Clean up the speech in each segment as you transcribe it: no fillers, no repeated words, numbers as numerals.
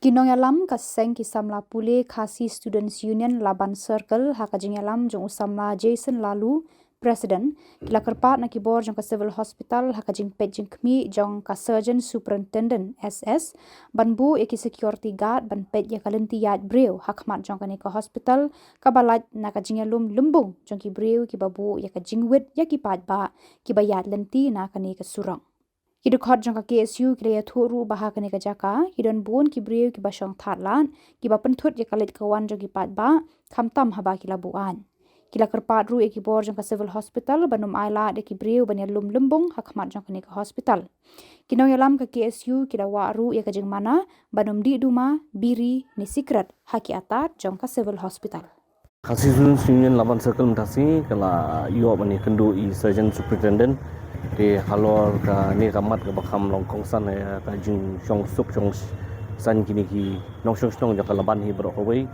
Kinong yalam kaseng kisamla pule Khasi Students Union Laban Circle hakajing yalam jong usamla Jason Lalu President kila kerpat na kibor jong ka Civil Hospital hakajing pejing kmi jong ka Surgeon Superintendent SS banbu eki security guard ban pej ya kalenti yat breu hakmat jong ka ka hospital kabalat na kajing yalum lumbung jong ki breu ki babu ya kajing wit ya ki pat ba ki bayat lenti na ka surang Kiduk hot jong ka KSU kila ya thuru baha kani ka jaka kidon bun ki breu ki basong thatlan ki ba penthut ya kalit kawan jong ki pat ba khamtam haba kila buan kila kerpat ru eki bor jong ka Civil Hospital banum aila de ki breu ban ya lum lumbung hakmat jong kani ka hospital kinong yalam ka KSU kila wa ru ya ka jeng mana banum di duma biri ni secret haki atat jong ka Civil Hospital Khasi Students Union Laban Circle mentasi kala iyo bani kendu i Surgeon Superintendent di halor ka ni kamat ka bakam longkong san ya ka jing shong sup shong san kini ki nong shong shong jaka laban hi brok away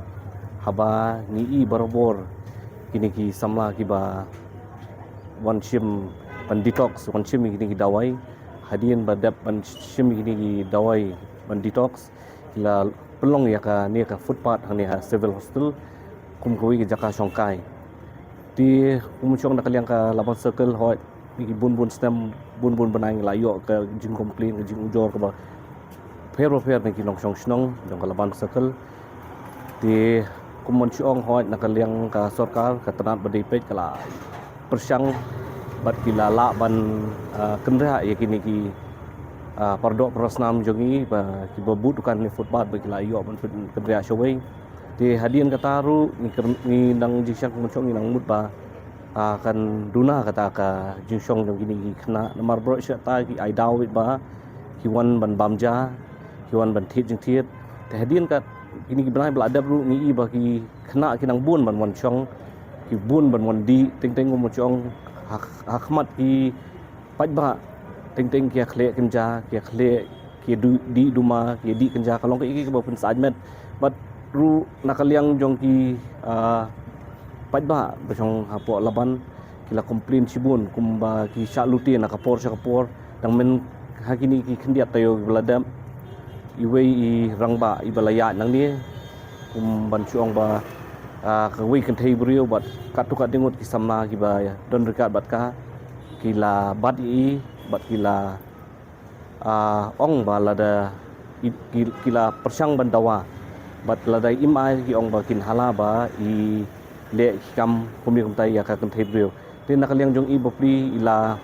haba ni i barobor kini ki samla ki ba one shim pan detox one shim kini ki dawai hadian badap pan shim kini ki dawai pan detox kila pelong ya ka ni ka footpath hani ha Civil Hospital kumkui ke jaka shongkai di kumchong nak liang ka Laban Circle hoi ni bun stem bun benang la yo ke jing komplain ke jing ujor ke ba pero ni ki long shong snong jong ka Laban Circle di kumchong hoi nak liang ka sarkar ka tanat badi pej kala persyang bat kila la ban kendra ya kini ki pardok prosnam jongi ba ki babut kan ni footpath ba kila yo ban kendra showai di hadian kata ru ni nang jisyak muncong ni nang mut ba akan duna kata ka jingsong jong gini kena nomor bro syata ki ai daw wit ba ki wan ban bamja ki wan ban thit jing thit te hadian kat ini ki benai beladab ru ni i ba ki kena ki nang bun ban wan chong ki bun ban wan di teng teng muncong hakmat ki paj ba teng teng ki khle kenja ki khle ki di duma ki di kenja kalong ki ba pun sajmet but ru nakaliang jong ki pajba besong hapo laban kila komplain sibun kumba ki syaluti nakapor dang men hakini ki khendiat tayo beladam iwei I rangba I balaya nang ni ban chuang ba ka wei kan thei brio bat katuka dingut ki samna ki ba don rekat bat ka kila bat I bat kila ong ba lada kila persyang bandawa bat ladai imai ki ong bakin halaba I le kam kumi kumtai ya ka kan thebrio tin nakaliang jong I bopli ila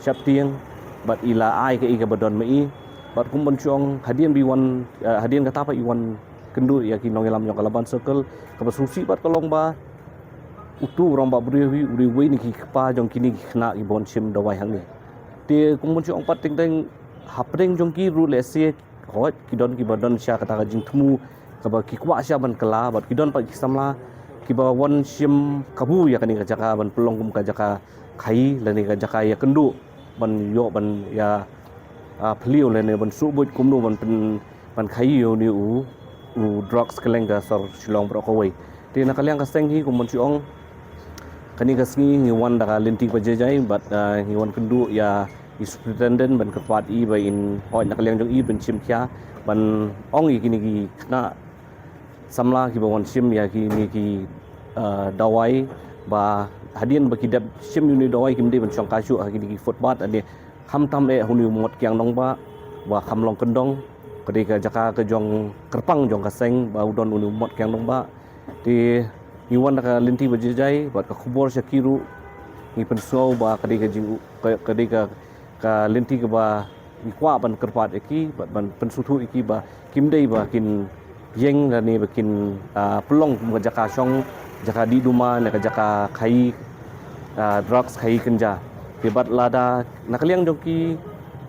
syaptiang bat ila ai ka I ka badon mai bat kumbon chong hadian biwan hadian kata apa iwan kendu ya ki nong yalam jong Laban Circle ka basusi bat kalong ba utu rong ba brio wi uri we ni ki pa jong kini khna I bon sim dawai hang ni te kumbon chong pat ting teng hapreng jong ki ru le se hot ki don ki badon sya kata ka jing thmu kaba ki kwa sya ban kala bat kidon pa samla ki ba wan sim kabu ya kani ka jaka ban pelong kum ka jaka khai lani ka jaka ya kendu ban yo ban ya phliu lani ban subut kumnu ban khai yo ni u drugs kelenga sor shilong bro ko wei ti na kaliang ka seng hi kum mon chiong kani ka sngi ngi wan da ka linting pa jejai bat ngi wan kendu ya superintendent ban kapat I ba in hoi na kaliang jong I ban sim kya ban ong I kini ki na samla ki bawan sim ya ki ni ki dawai ba hadian ba ki dab sim uni dawai ki mde ban chong ka shu ki ni ki footpath ade ham tam le hunu mot kyang nong ba kham long kendong kadi ka jaka ka jong kerpang jong ka seng ba udon uni mot kyang nong ba ti ni wan ka linti ba jejai ba ka khubor syakiru ni pensau ba kadi ka jing kadi ka linti ka ba ni kwa ban kerpat eki ban pensutu eki ba kimdei ba kin yeng dan ni bikin pelong ke jaka syong jaka di duma nak jaka khai drugs khai kenja tibat lada nakaliang joki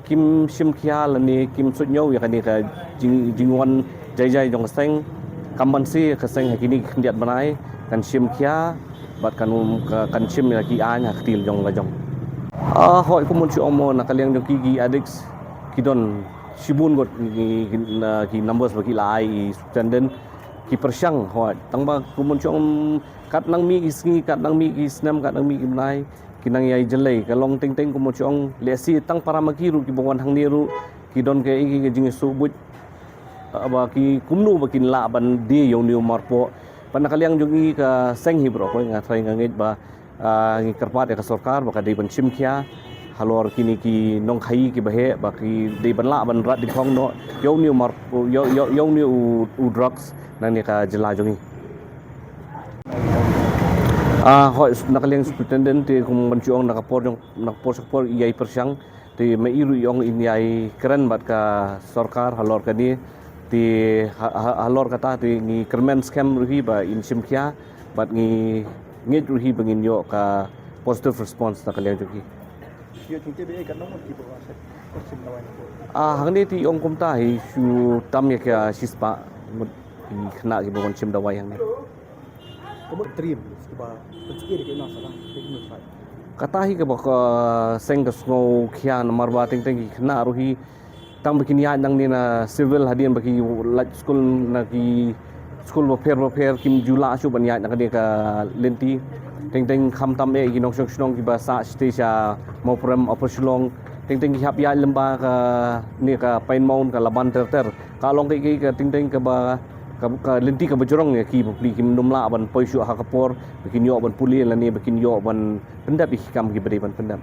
kim sim khia lani kim sutnyau ya kani ka jingwan jai jong seng kamban si ka seng kini kendiat banai kan sim khia bat kan sim ya ki an ha ktil jong la jong hoi ko mun chu omo nakaliang joki gi addicts kidon sibun got ki numbers bagi lai superintendent ki persyang hot tangba kumun chong kat nang mi isngi kat nang mi isnam kat nang mi imnai kinang yai jelai kalong ting ting kumun chong lesi tang para makiru ki bongwan hang niru ki don ke iki ke jing subut baki kumnu bakin la ban de yo ni marpo panakaliang jungi ka seng hibro ko nga try nga ngit ba ngi karpat ka sarkar baka de ban chimkhia halor kini ki nong khai ki bahe baki de ban la ban rat di khong no yo ni marpo yo ni u drugs nang ni ka jela jungi hoi nakaliang superintendent ti kum banchuang nakapor sakpor iyai persyang ti mairu yong inyai keren bat ka sarkar halor kani ti halor kata ti ngi kermen scam ruhi ba in simkhia bat ngi ngit ruhi bangin yo ka positive response nakaliang juki yo chungte be kan nong ki bo ase kosim lawan hangni ti ong kumta hi su tam ya ka sispa mut khna ki bon chim dawai hangni ko dream ba pechir ke na sala teknik sai kata hi ka bak seng ka snow khia na marba ting ting khna ruhi tang bikin ya nang ni na civil hadian baki school na ki school bo pher kim jula su ban ya nang ni ka lenti ting ting kham tam e ki nong snong ki ba sa station mo pram operationong ting ting ki hap ya lemba ka ni ka pain maun ka laban ter ka long ki ka ting ting ka ba ka lenti ka bajrong ya ki bli kim numla ban poisu ha kapor bikin yo ban puli la ni bikin yo ban pendap kam ki beri ban pendap